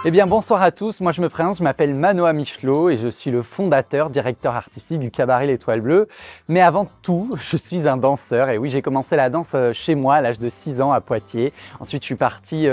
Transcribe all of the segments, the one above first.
Eh bien bonsoir à tous, moi je me présente, je m'appelle Manoa Michelot et je suis le fondateur, directeur artistique du cabaret L'Étoile Bleue. Mais avant tout, je suis un danseur et oui, j'ai commencé la danse chez moi à l'âge de 6 ans à Poitiers. Ensuite je suis parti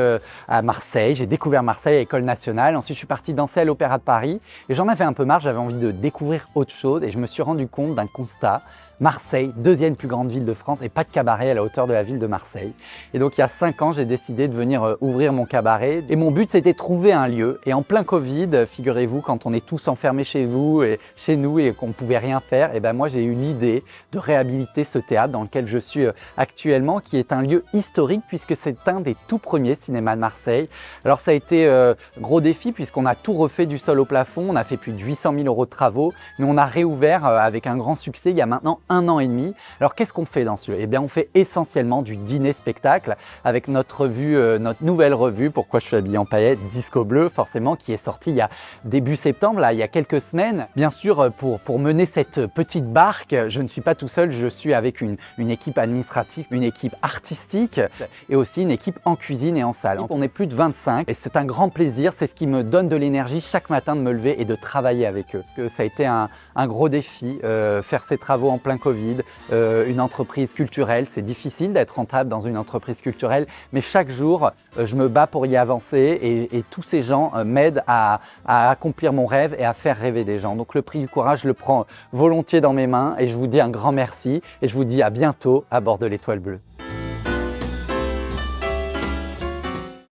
à Marseille, j'ai découvert Marseille à l'École nationale. Ensuite je suis parti danser à l'Opéra de Paris et j'en avais un peu marre, j'avais envie de découvrir autre chose et je me suis rendu compte d'un constat. Marseille, deuxième plus grande ville de France et pas de cabaret à la hauteur de la ville de Marseille. Et donc il y a 5 ans, j'ai décidé de venir ouvrir mon cabaret. Et mon but, c'était de trouver un lieu. Et en plein Covid, figurez-vous, quand on est tous enfermés chez vous et chez nous et qu'on ne pouvait rien faire, et ben moi j'ai eu l'idée de réhabiliter ce théâtre dans lequel je suis actuellement, qui est un lieu historique puisque c'est un des tout premiers cinémas de Marseille. Alors ça a été gros défi puisqu'on a tout refait du sol au plafond, on a fait plus de 800 000 € de travaux, mais on a réouvert avec un grand succès il y a maintenant 1 an et demi. Alors qu'est-ce qu'on fait dans ce lieu? Eh bien on fait essentiellement du dîner-spectacle avec notre revue, notre nouvelle revue, pourquoi je suis habillé en paillettes, Disco Bleu forcément, qui est sortie il y a début septembre, là, il y a quelques semaines. Bien sûr, pour mener cette petite barque, je ne suis pas tout seul, je suis avec une équipe administrative, une équipe artistique et aussi une équipe en cuisine et en salle. On est plus de 25 et c'est un grand plaisir, c'est ce qui me donne de l'énergie chaque matin de me lever et de travailler avec eux. Ça a été un gros défi, faire ces travaux en plein Covid, une entreprise culturelle, c'est difficile d'être rentable dans une entreprise culturelle, mais chaque jour, je me bats pour y avancer et tous ces gens m'aident à accomplir mon rêve et à faire rêver des gens. Donc le prix du courage, je le prends volontiers dans mes mains et je vous dis un grand merci et je vous dis à bientôt à bord de l'Étoile Bleue.